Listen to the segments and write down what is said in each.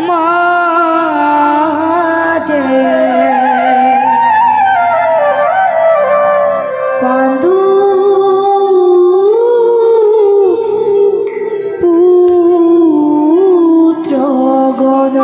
মাঝে পাণ্ডু পুত্রগণ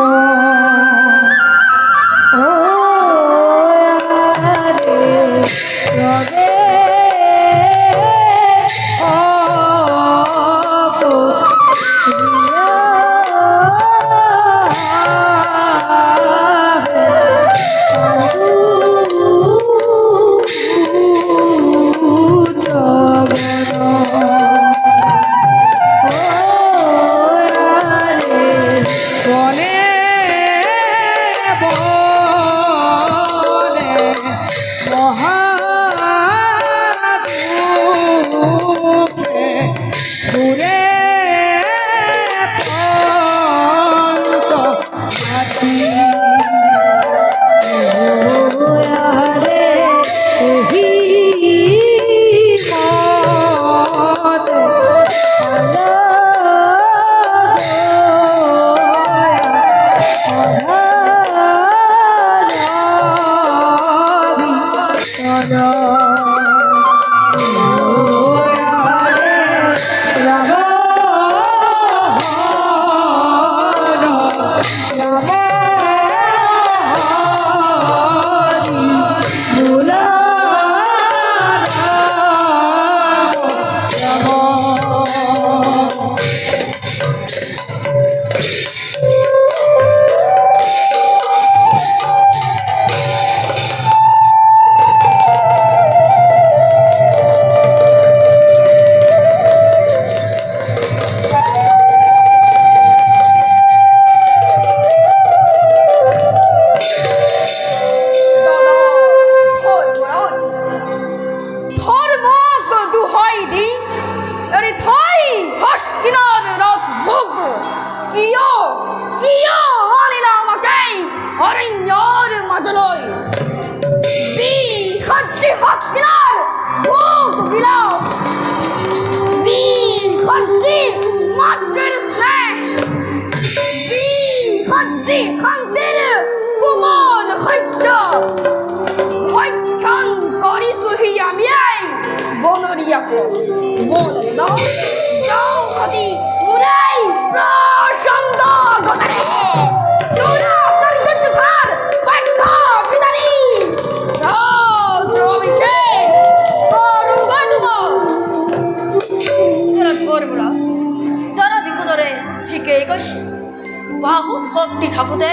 বহুত ভক্তি থাকোতে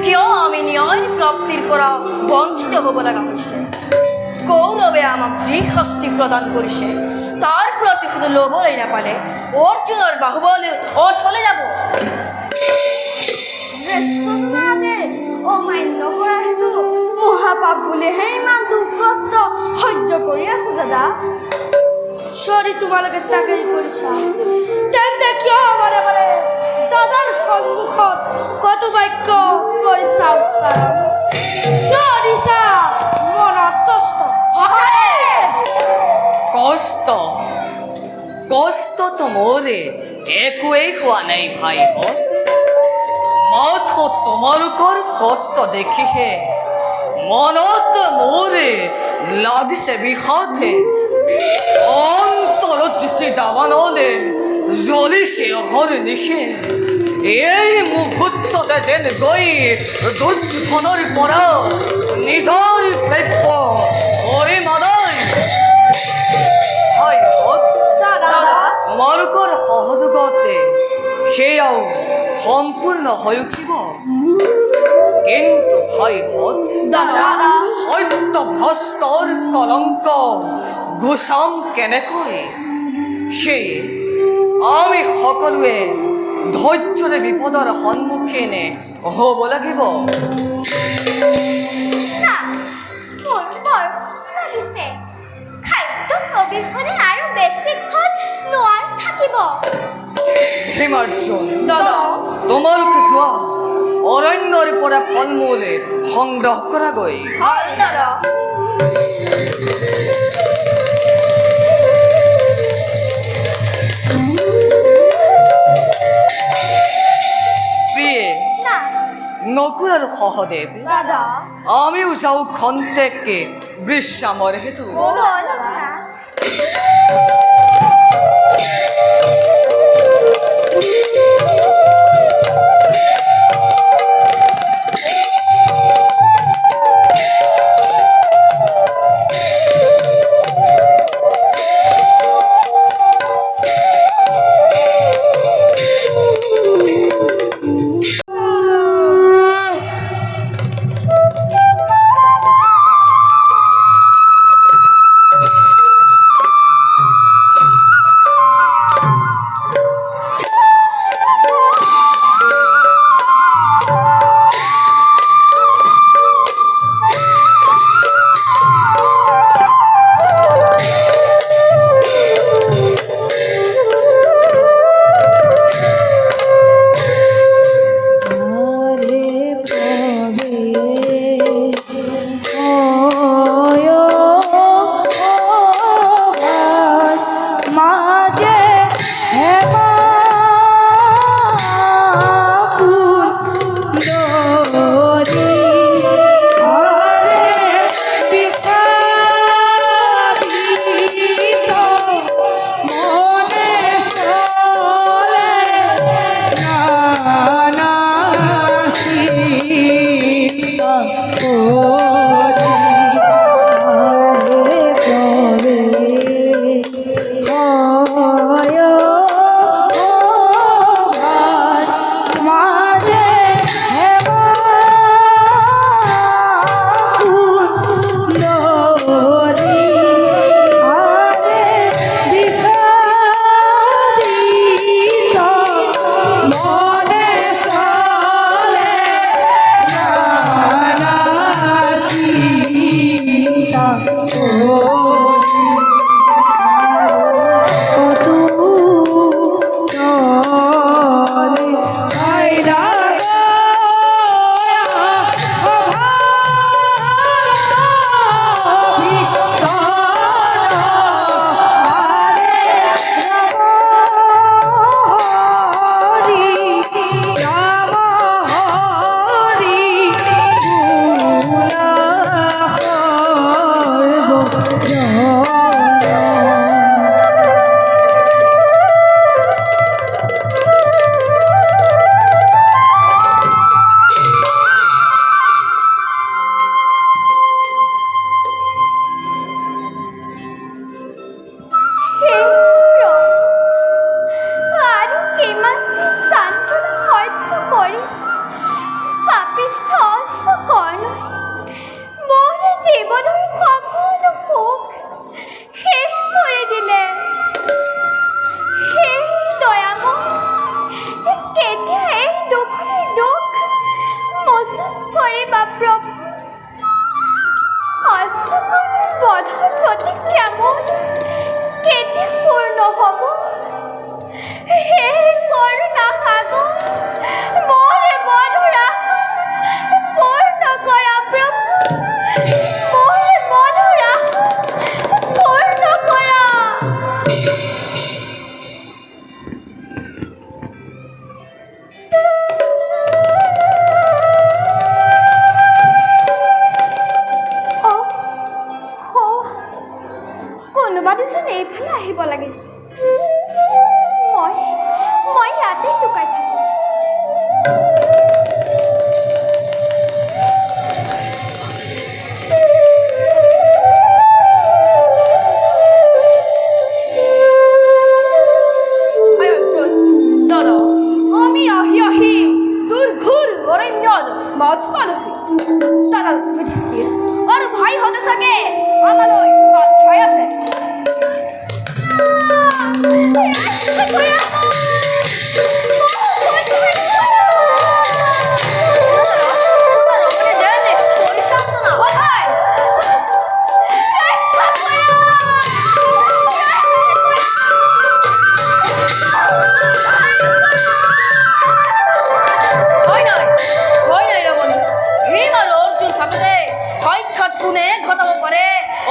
কিয় আমি ন্যায় প্রাপ্তির পৰা বঞ্চিত হব লগা হৈছে? কৌরবে আমাক যি শাস্তি প্রদান কৰিছে তাৰ প্ৰতিশোধ ল'বলৈ নাপালে অৰ্জুনৰ বাহুবল অথলে যাব। অমান্য কৰা হেতু মহাপাপ বুলিহে ইমান দুখ কষ্ট সহ্য কৰি আছো দাদা। সরি তোমালোকে তাকেই কৰিছা, তেন্তে কিয় বাৰে বাৰে দাদাৰ সন্মুখত কত বাক্য কৰিছা উচ্চাৰণ? কিয় দিছা মনত কষ্ট? কষ্ট কষ্ট তো মোরে একোৱেই হোৱা নাই ভাইহঁত, মাথো তোমালোকৰ কষ্ট দেখিহে মনত মোরে লাগিছে বিষাদে, অন্তৰত দিছে দাবানলে জ্বলিছে অহৰ্নিশে। এই মুহূৰ্ততে যেন গৈ দুৰ্যোধনৰ পৰা নিজৰ প্ৰাপ্য অৰিমাদাই তোমালোকৰ সহযোগতে সেয়াও সম্পূৰ্ণ হৈ উঠিব। কিন্তু ভাইহঁত, সত্যভ্ৰষ্টৰ কলংক গুচাম কেনেকৈ? সেয়ে আমি সকলোৱে ধৈৰ্যৰে বিপদৰ সন্মুখীন হ'ব লাগিব। তোমালোকে যোৱা অৰণ্যৰ পৰা ফল মূল সংগ্ৰহ কৰা গৈ। নকুল আর সহদেব দাদা আমিও যাও খন্তেককে বিশ্রামৰ হেতু বলো নাথ।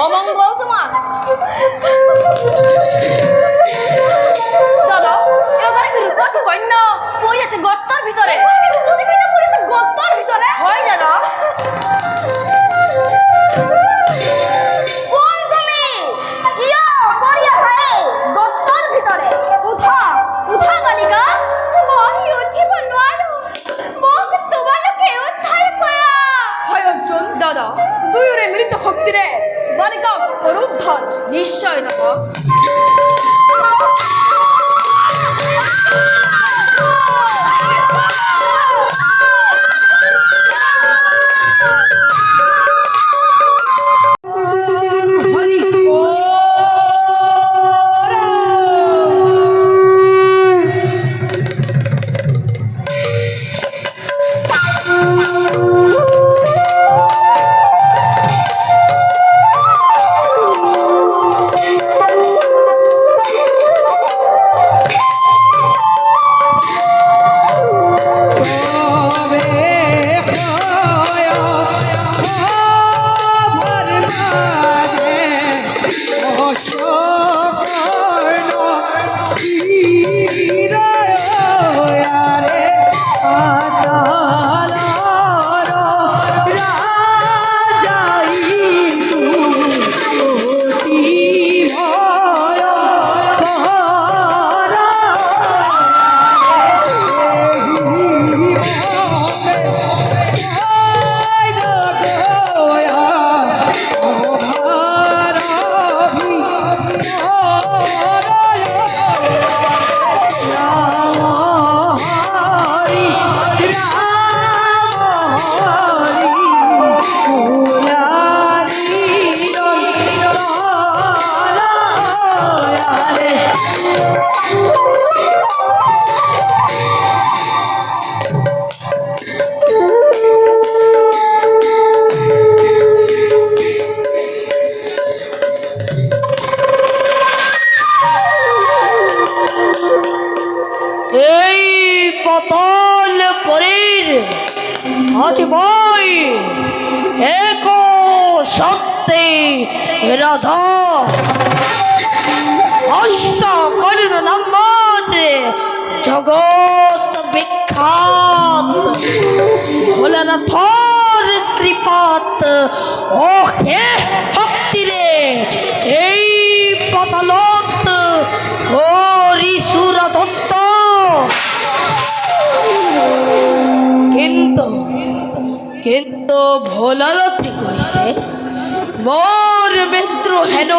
অমঙ্গল তোমার দাদা নিশ্চয় দেব। এই পতল পরীর আজ বই এক সত্যি রাধা অষ্ট করুণ নম্বর জগৎ বিখ্যাত ভোলানাথর কৃপাত ও হে ভক্তি রে এই পতলত হরি সুরদত্ত কিন্তু কিন্তু ভোলানাথী কইছে মোর মিত্র হেন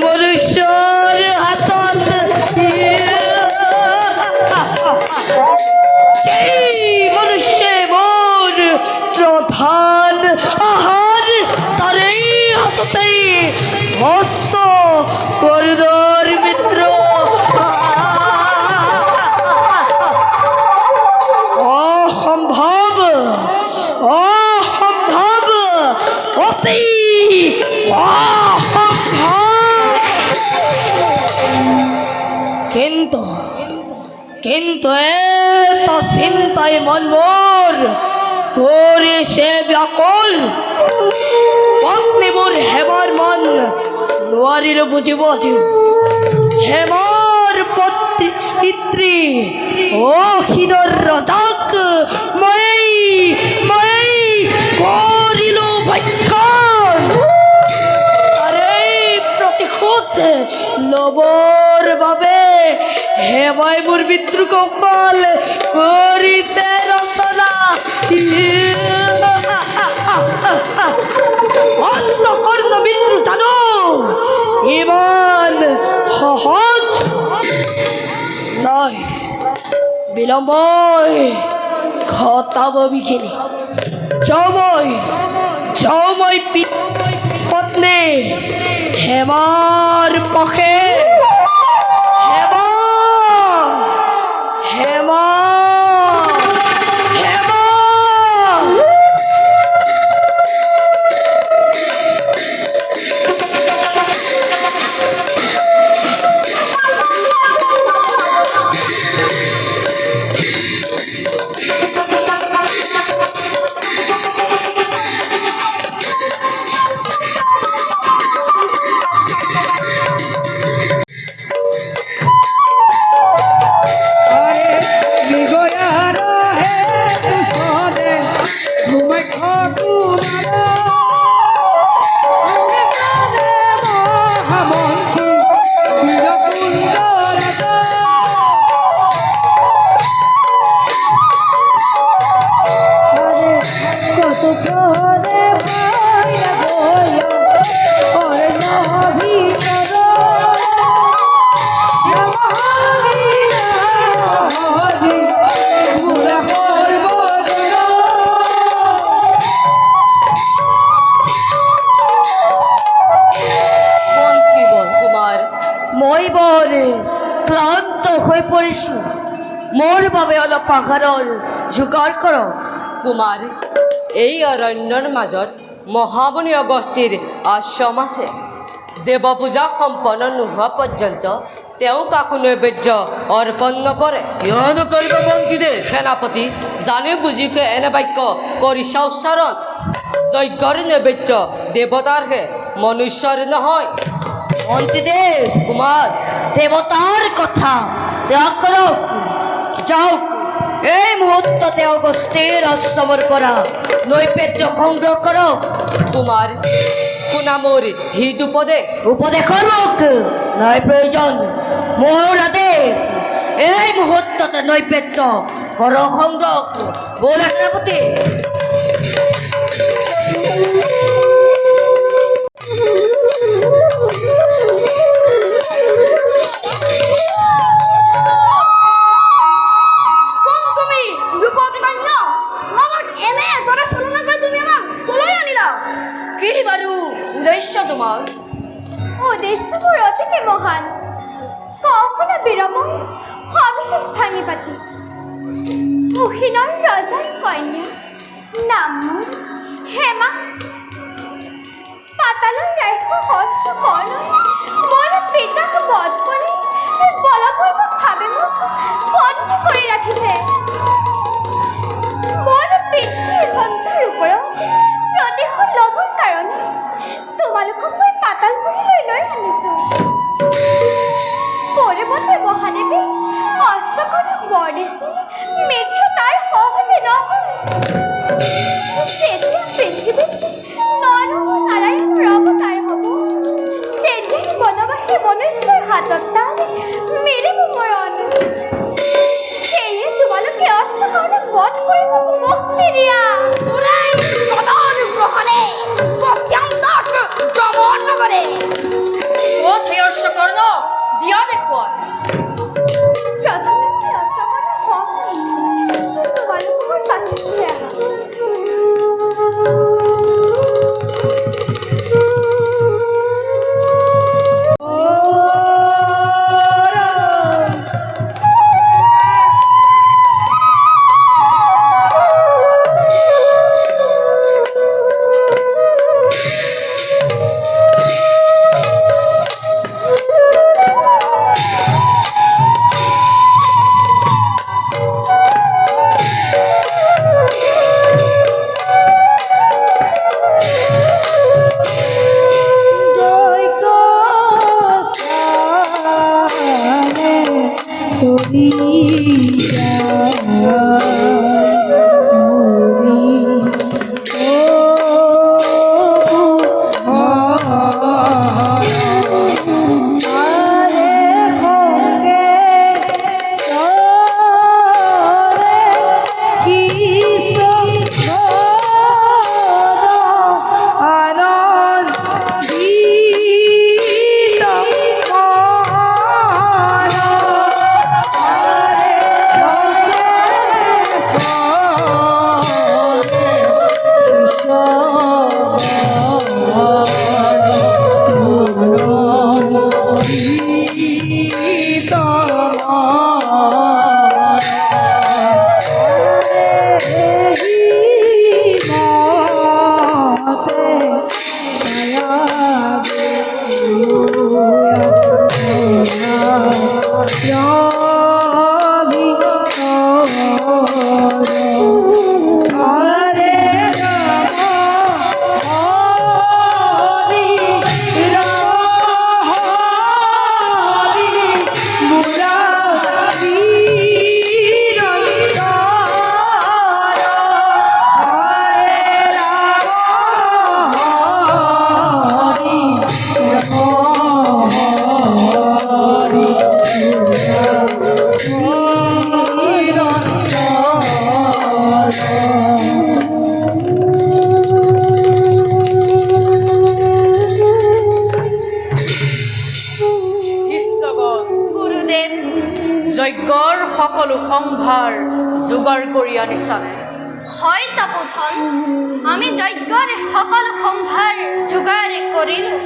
মনুষ্যর হাতত সেই মনুষ্যে মোর প্রধান আহার তারেই হাততে হস্ত করদর মিত্র অসম্ভব অসম্ভব অতি অসম্ভব কিন্তু কিন্তু এত চিন্তায় মন মোর করে সে ব্যাকুল পত্নী মোর হেমার মন নোৱাৰিল বুজিব হেমার পিতৃ অহিদর রজাক মই কৰিলো ভক্ষণ আরে প্ৰতিশোধ লবৰ বাবে হেমাই মোৰ পিতৃসকল কৰিছে ৰচনা অন্তকর্ণ মৃত্যু জানো ইমান সহজ নয় বিলম্বই ঘটাব বিঘিনি জমই পত্নী হেমার পক্ষে হৈ পৰিছোঁ মোৰ বাবে অলপ আহাৰৰ যোগাৰ কৰক। কুমাৰ, এই অৰণ্যৰ মাজত মহামুনি অগস্তিৰ আশ্ৰম আছে। দেৱ পূজা সম্পন্ন নোহোৱা পৰ্যন্ত তেওঁ কাকো নৈবেদ্য অৰ্পণ নকৰে। কিয় নকৰিব মন্ত্ৰীদেৱ? সেনাপতি, জানি বুজিকৈ এনে বাক্য কৰিছা উচ্চাৰণ। যজ্ঞৰ নৈবেদ্য দেৱতাৰহে, মনুষ্যৰ নহয়। মন্ত্ৰীদেৱ, কুমাৰ, দেৱতাৰ কথা ত্যাগ কৰক। যাওক, এই মুহূৰ্ততে অগস্তিৰ আশ্ৰমৰ পৰা নৈবেদ্য সংগ্ৰহ কৰক। কুমাৰ, শুনা মোৰ হৃদ উপদেশ। উপদেশৰ মোক নাই প্ৰয়োজন। মোৰ আদেশ, এই মুহূৰ্ততে নৈবেদ্য কৰ সংগ্ৰহ। বল সেনাপতি। কোন তুমি দ্রৌপদী কন্যা? আমার এনে তোরা সাধনা করে তুমি আমার কোলে আনিলা। কি বাৰু উদ্দেশ্য তোমাৰ? উদ্দেশ্য মোৰ অতিকে মহান। কখনো বিৰমৰ সবিশেষ ভাঙি পাতি মুখিনৰ ৰজাৰ কন্যা, নাম মোৰ হেমা। পাতালৰ ৰাইখ হস্ত কৰ্ণ মোৰ পিতাক বধ কৰি বলপূৰ্বকভাৱে মোক বন্দী কৰি ৰাখিছে। মোৰ পিতৃৰ গ্ৰন্থৰ ওপৰত প্ৰতিশোধ ল'বৰ কাৰণে তোমালোকক মই পাতালপুৰীলৈ লৈ আনিছো। পৰৱৰ্তী মহাদেৱে অশ্বকনক বৰ দিছিল, মৃত্যু তাৰ সহজে নহয়। যেতিয়া পৃথিৱীত নৰ নাৰায়ণৰ অৱতাৰ হ'ব, তেতিয়াই বনবাসী মনুষ্যৰ হাতত তাত মেলিব মৰণ। সেয়ে তোমালোকে অশ্বকনক বধ কৰিব মুক্তি দিয়া। ক'ত সেই অশ্বকৰ্ণ? দিয়া দেখুৱাই। প্ৰথমে মই অশ্বকনৰ সহায় তোমালোকৰ মোৰ পাছত আহা। যজ্ঞৰ সকলো সম্ভাৰ যোগাৰ কৰি আনিছানে? হয় তপোধন, আমি যজ্ঞৰ সকলো সম্ভাৰ যোগাৰ কৰিলোঁ।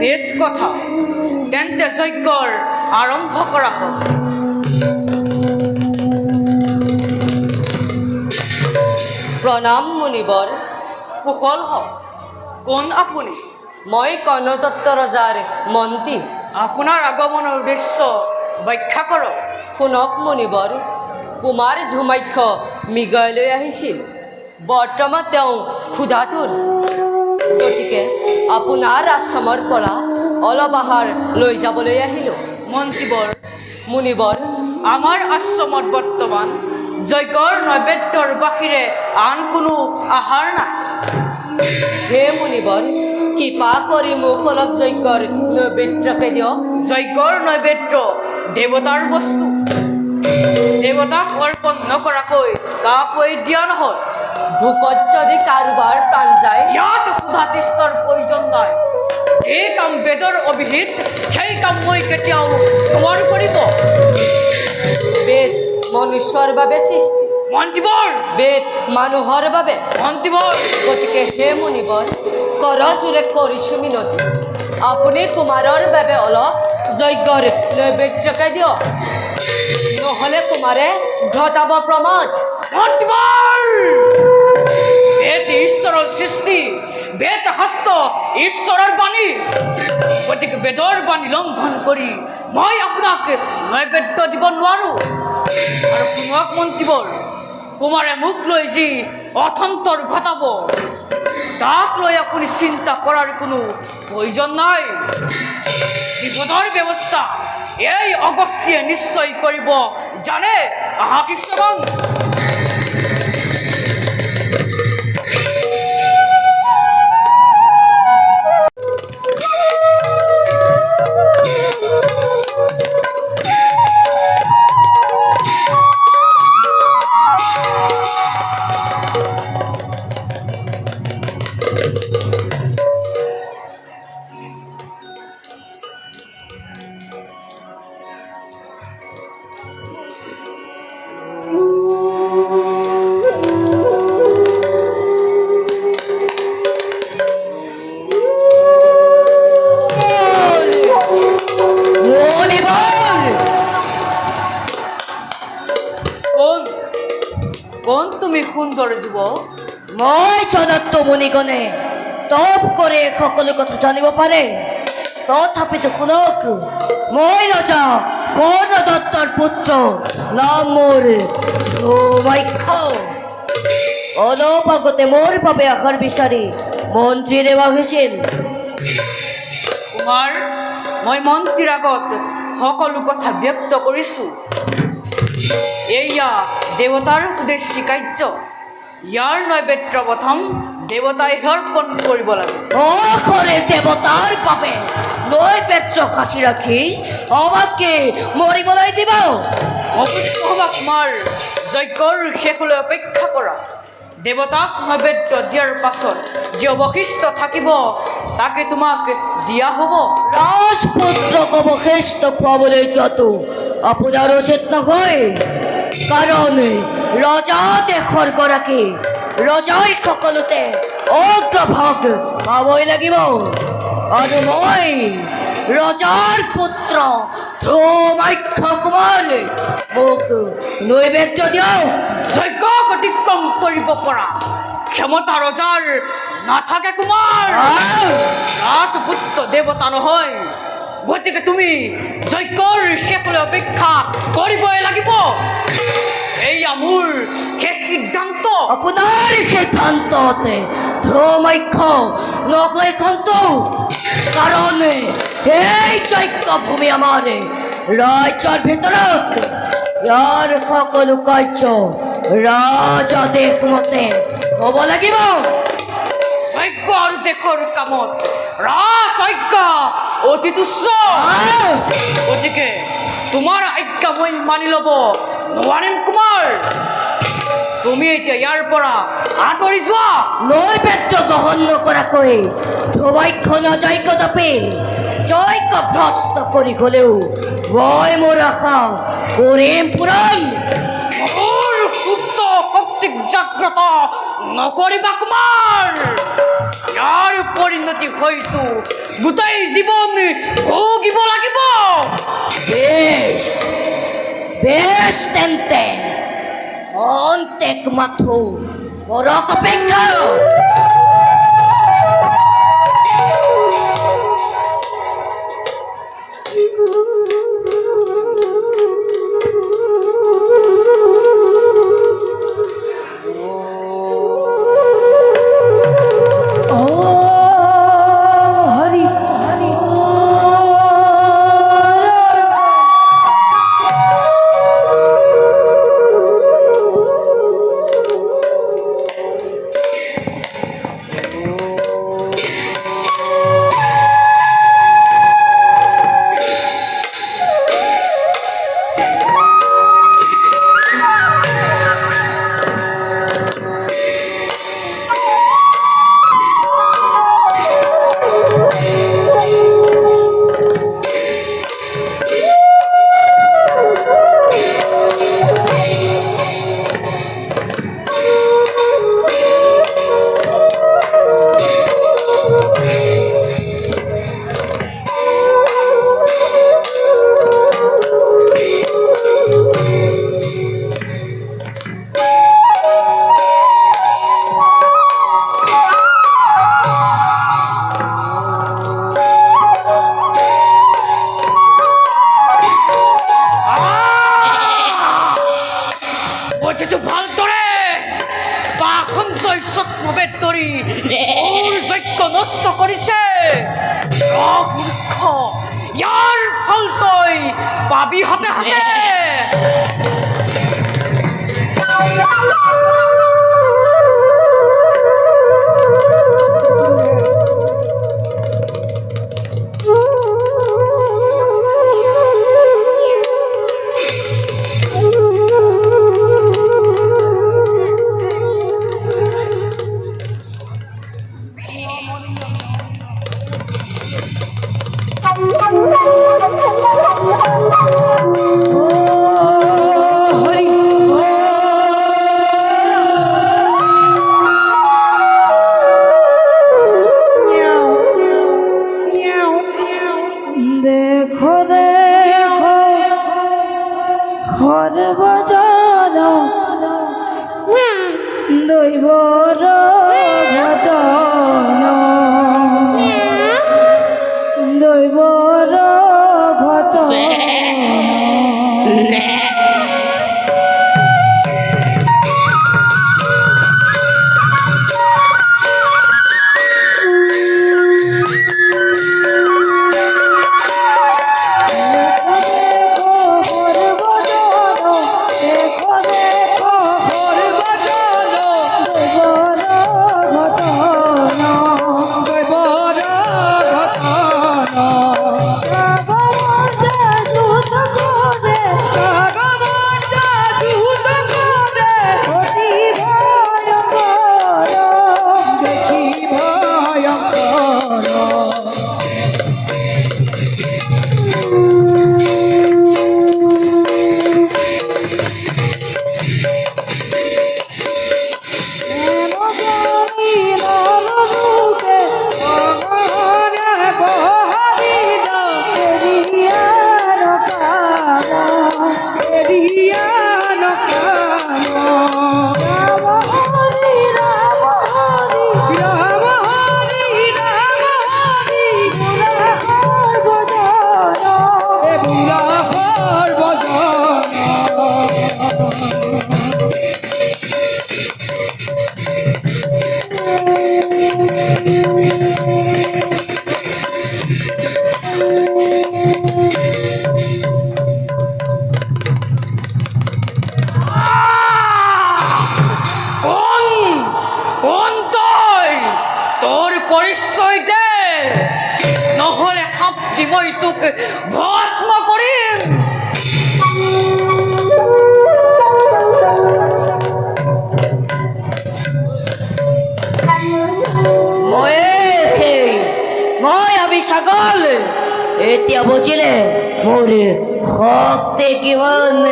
বেশ কথা, তেন্তে যজ্ঞৰ আৰম্ভ কৰা হওক। প্ৰণাম মুনিবৰ। কুশল হওক। কোন আপুনি? মই কৰ্ণতত্ত্ব ৰজাৰ মন্ত্ৰী। আপোনাৰ আগমনৰ উদ্দেশ্য ব্যাখ্যা কৰক। শুনক মুনিবৰ, কুমাৰ ঝুমাখ্য মৃগলৈ আহিছিল। বৰ্তমান তেওঁ ক্ষুধাতুৰ। গতিকে আপোনাৰ আশ্ৰমৰ পৰা অলপ আহাৰ লৈ যাবলৈ আহিলোঁ। মন্ত্ৰীবৰ, মুনিবৰ, আমাৰ আশ্ৰমত বৰ্তমান যজ্ঞৰ নৈবেদ্যৰ বাহিৰে আন কোনো আহাৰ নাই। হে মুনিবৰ, কৃপা কৰি মোক অলপ যজ্ঞৰ নৈবেদ্যকে দিয়ক। যজ্ঞৰ নৈবেদ্য দেৱতাৰ বস্তু। দেৱতাক অৰ্পণ নকৰাকৈ কাকৈ দিয়া নহয়। ভোকত যদি কাৰোবাৰ প্ৰাণ যায়, ইয়াত ক্ষুধাতৃষ্ণৰ প্ৰয়োজন নাই। এই কাম বেদৰ অবিহিত, সেই কাম মই কেতিয়াও নোৱাৰো কৰিব। বেদ মনুষ্যৰ বাবে সৃষ্টি, মন্ত্ৰীবৰ, বেদ মানুহৰ বাবে। মন্ত্ৰীবৰ, গতিকে হে মুনিবৰ, কৰজোৰে কৰিছোঁ মিনতি, আপুনি কুমাৰৰ বাবে অলপ যজ্ঞৰ নৈবেদ্যকে দিয়ক, নহ'লে কুমাৰে ঘটাব প্ৰমাদ। মন্ত্ৰীবৰ, বেদ ঈশ্বৰৰ সৃষ্টি, বেদ হস্ত ঈশ্বৰৰ বাণী। গতিকে বেদৰ বাণী লংঘন কৰি মই আপোনাক নৈবেদ্য দিব নোৱাৰো। আৰু শুনক মন্ত্ৰীবৰ, কুমাৰে মোক লৈ যি অথন্তৰ ঘটাব, তাক লৈ আপুনি চিন্তা কৰাৰ কোনো প্ৰয়োজন নাই। বিপদৰ ব্যৱস্থা এই অগস্ত্যে নিশ্চয় কৰিব জানে। আহা কৃষ্ণগণ। কোন তুমি সুন্দৰ যুৱক? মই জনাত মুনিগণে তপ কৰি সকলো কথা জানিব পাৰে। তথাপিতো শুনক, মই ৰজা কৰ্ণদত্তৰ পুত্ৰ, নাম মোৰ ঝুমাখ্য। অলপ আগতে মোৰ বাবে আহাৰ বিচাৰি মন্ত্ৰীৰ আহিছিল। কুমাৰ, মই মন্ত্ৰীৰ আগত সকলো কথা ব্যক্ত কৰিছোঁ। এয়া দেৱতাৰ উদ্দেশ্যী কাৰ্য। ইয়াৰ নৈবেদ্য প্ৰথম দেৱতাই অৰ্পণ কৰিব লাগে। অকলে দেৱতাৰ বাবে নৈবেদ্য সাঁচি ৰাখি আমাকে মৰিবলৈ দিব? অবুদ্ধ হবা কুমাৰ, যজ্ঞৰ শেষলৈ অপেক্ষা কৰা। দেৱতাক নৈবেদ্য দিয়াৰ পাছত যি অৱশিষ্ট থাকিব তাকে তোমাক দিয়া হ'ব। ৰাজপুত্ৰক অৱশিষ্ট খুৱাবলৈ দিয়াটো আপোনাৰ উচিত নহয়, কাৰণ ৰজা দেশৰ গৰাকী, ৰজাই সকলোতে অগ্ৰভাগ পাবই লাগিব। আৰু মই ৰজাৰ পুত্ৰ ঝুমাখ্য কুমাৰ, মোক নৈবেদ্য দিয়ক। যজ্ঞ অতিক্ৰম কৰিব পৰা ক্ষমতা ৰজাৰ নাথাকে কুমাৰ। ৰাজপুত্ৰ দেৱতা নহয়, গতিকে তুমি যজ্ঞৰ শেষলৈ অপেক্ষা কৰিবই লাগিব। এয়া মোৰ শেষ সিদ্ধান্ত। আপোনাৰ সিদ্ধান্ততে ঝুমাখ্য নকয় খন্তু, কাৰণ এই যজ্ঞ ভূমি আমাৰ ৰাজ্যৰ ভিতৰত। ইয়াৰ সকলো কাৰ্য ৰাজাদেশ মতে হ'ব লাগিব। যজ্ঞ আৰু দেশৰ কামত ৰাজজ্ঞা অতি তুচ্ছ। গতিকে তোমাৰ আজ্ঞা মই মানি ল'ব নোৱাৰিম কুমাৰ। তুমি এতিয়া ইয়াৰ পৰা আঁতৰি যোৱা। নৈবেদ্য গ্ৰহণ নকৰাকৈ ঝুমাখ্য নাযায় কদাপি। যজ্ঞ ভ্ৰষ্ট কৰি গ'লেও মই মোৰ আশা কৰিম পূৰণ। মোৰ সুপ্ত শক্তিক জাগ্ৰত নকৰিবা কুমাৰ। ইয়াৰ পৰিণতি হয়তো গোটেই জীৱন ভোগিব লাগিব। বেশ বেশ তেন্তে অন্তেক মাথো পৰক অপেক্ষা বলছিস ভাল তোরে পাখন তৈছত ভাবে তরি ওর যজ্ঞ নষ্ট করিছে মূর্খ ইয়ার ফল তই পাবি হাতে হাতে দেখো দেখো ঘর বাজার দৈবর ঘটন দৈবর ঘটন পরিচয় দে নহলে হাপ্তি মই তোকে ভস্ম করিম মই অভিষাকল এতিয়া বুজিলে মোৰ শক্তি কিমান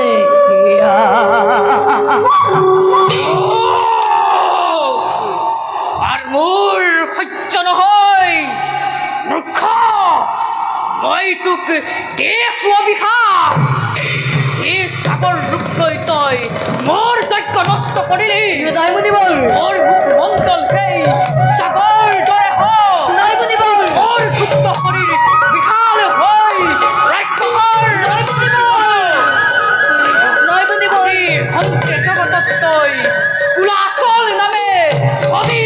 আর মোৰ সহ্য নহয় মূৰ্খ মই তোক দেশ অভিশাপ এই সাগৰ ৰূপ লৈ তই মোৰ যজ্ঞ নষ্ট কৰিলি নাই মুনিবৰ মোৰ মণ্ডল সেই সাগৰ দৰে হ নাই মুনিবৰ মোৰ গুপ্ত শৰীৰ বিশাল হৈ ৰাক্ষসৰ নাই মুনিবৰ নাই মুনিবৰ আজি ভন্তে জগতত তই কুলাচল নামে হবি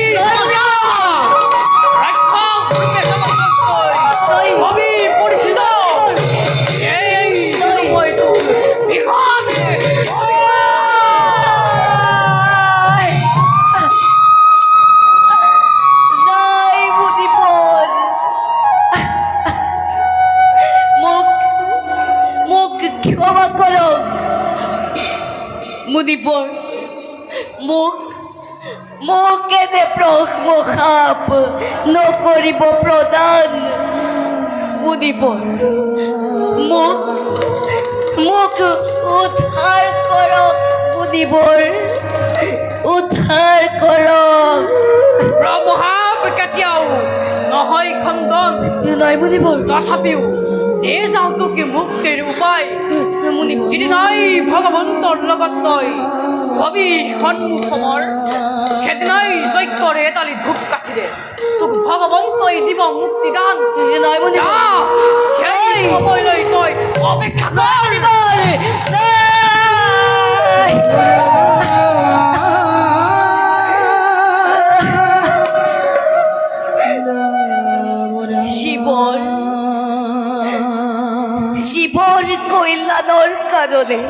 ৰাক্ষস ভন্তে জগতত তই হবি পৰিচিত এই মই তোক ভীষণ নাই মুনিবৰ মোক মোক ক্ষমা কৰক মুনিবৰ মোক এনে প্ৰশংসাপ নকৰিব প্ৰদান মুনিবৰ মোক উদ্ধাৰ কৰক মুনিবৰ উদ্ধাৰ কৰক ব্ৰহ্মভাৱ কেতিয়াও নহয় খণ্ডন নাই মুনিবৰ তথাপিও এই যাওঁতো কি মুক্তিৰ উপায় মুনিবৰ যদি নাই ভগৱন্তৰ লগত তই হবি সন্মুখমৰ সেইদিনাই যজ্ঞৰ এটালি ধূপ কাটি দে তোক ভগৱন্তই দিব মুক্তিদান নাই মুনিবৰ যা সেই সময়লৈ তই অপেক্ষা কৰ শিৱৰ কল্যাণৰ কাৰণে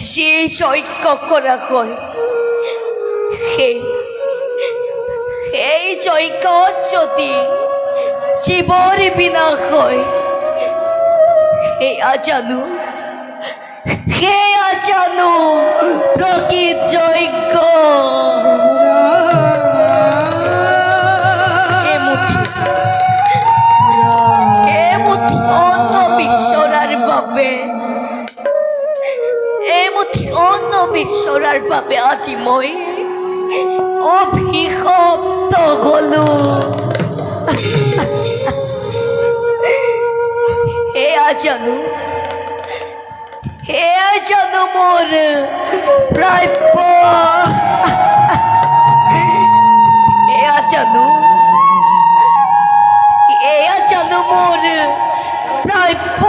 সেই যজ্ঞ কৰা হয় সেই যজ্ঞত যদি জীৱৰ বিনাশ হয় সেয়া জানো প্ৰকৃত যজ্ঞ বিচৰাৰ বাবে আজি মই অভিশপ্ত হলো এয়া জানো মোৰ প্ৰাপ্য এয়া জানো মোৰ প্ৰাপ্য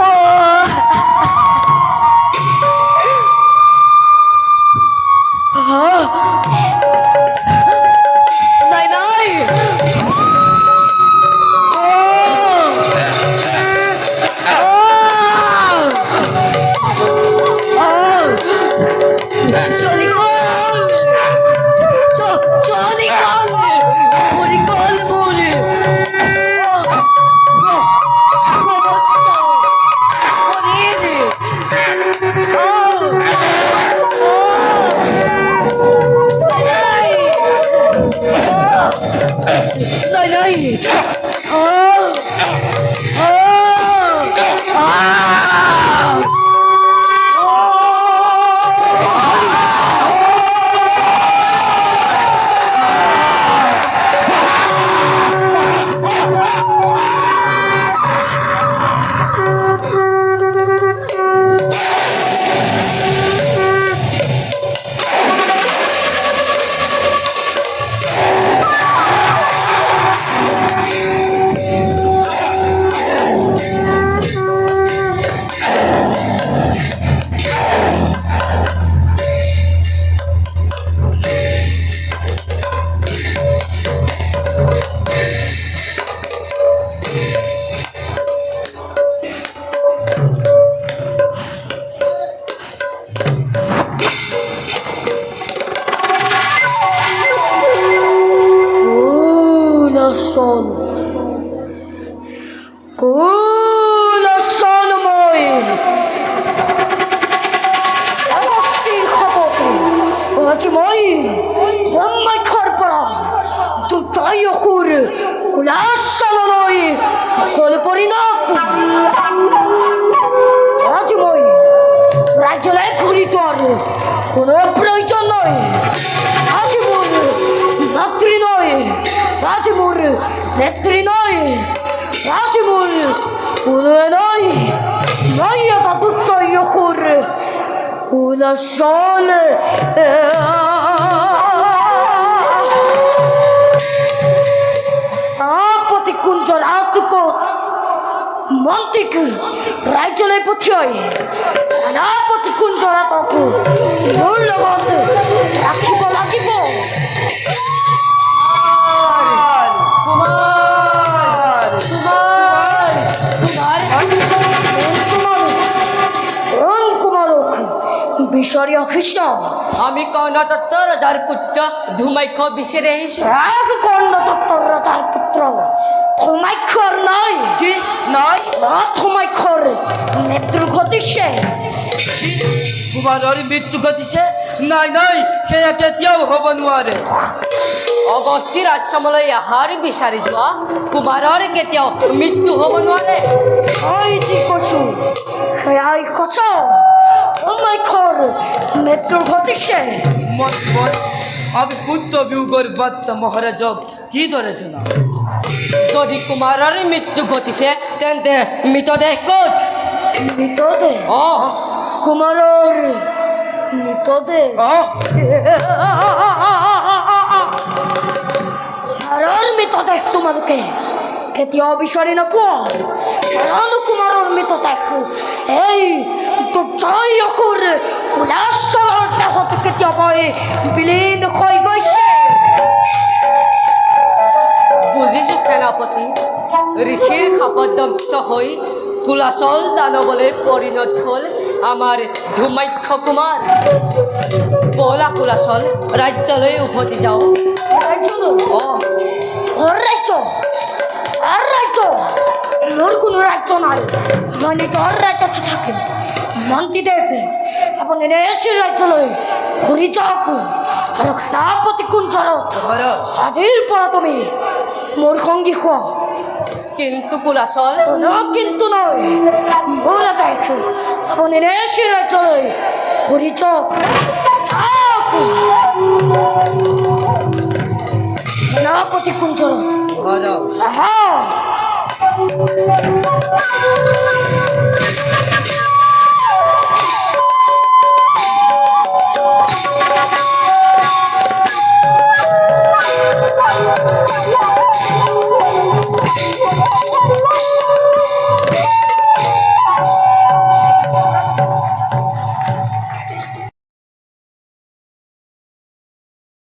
নাই কোনো প্রয়োজন নয়। আজ মোর মাতৃ নয়, আজ মোর নেত্রী নয়, আজ মোর কোনো নয়, নয় এত দুশ্চয় করে কুলাসল আপতি কুঞ্জর আতুক মন্তিক রাইজলে পথিয় আপতি কুঞ্জর আতুক মোর লগত রাখিব লাগিব কুমার কুমারক বিষরীয় কৃষ্ণ আমি কর্ণদত্ত রাজার পুত্র ধুমাইক্ষ বিশেরে আহিছো এক কর্ণদত্তর রাজার পুত্র থমাইক্ষর নয় কি নাই থমাইক্ষর মৃত্যুর ঘটিছে কুমাৰৰ মৃত্যু ঘটিছে নাই নাই সেয়া কেতিয়াও হ'ব নোৱাৰে অগস্তিৰ আশ্ৰমলৈ অহাৰ বিচাৰি যোৱা কুমাৰৰ কেতিয়াও মৃত্যু হ'ব নোৱাৰে ওই যে কচু সেয়াই কচ থমাইক্ষর মৃত্যুর ঘটিছে মই আমি পুত্ৰ বিয়োগৰ বাৰ্তা মহাৰাজক কিদৰে জনাম যদি কুমাৰৰ মৃত্যু ঘটিছে তেন্তে মৃতদেহ ক'ত মৃতদেহ অঁ কুমারর মৃতদেহ কুমারর মৃতদেহ তোমালোকে কেতিয়াও বিচাৰি নোপোৱা কাৰণ কুমাৰৰ মৃতদেহ এই দুৰ্জয় অসুৰ কুলাচলৰ দেহত কেতিয়াবাই বিলীন হৈ গৈছে বুজিছো সেনাপতি ঋষিৰ খাপদগ্ধ হৈ কুলাচল দানৱলৈ পৰিণত হ'ল আমাৰ ধুমাক্ষ কুমাৰ বলা কুলাচল ৰাজ্যলৈ উভতি যাওঁ ৰাজ্যলৈ অঁ ওর রাজ্য আর রাজ্য মোর কোনো রাজ্য নাই মই নিজৰ ৰাজ্যতে থাকিম মন্ত্ৰীদেৱ আপুনি এচিৰ ৰাজ্যলৈ ঘূৰি যাওক আৰু সেনাপতি কুঞ্জৰত মহাৰাজ আজিৰ পৰা তুমি মোৰ সংগী হোৱা কিন্তু কুলাচল কোনো কিন্তু নয় মোৰ দেখ আপুনি এচিৰ ৰাজ্যলৈ ঘূৰি যাওক যাওক সেনাপতি কুঞ্জৰত মহাৰাজ আহা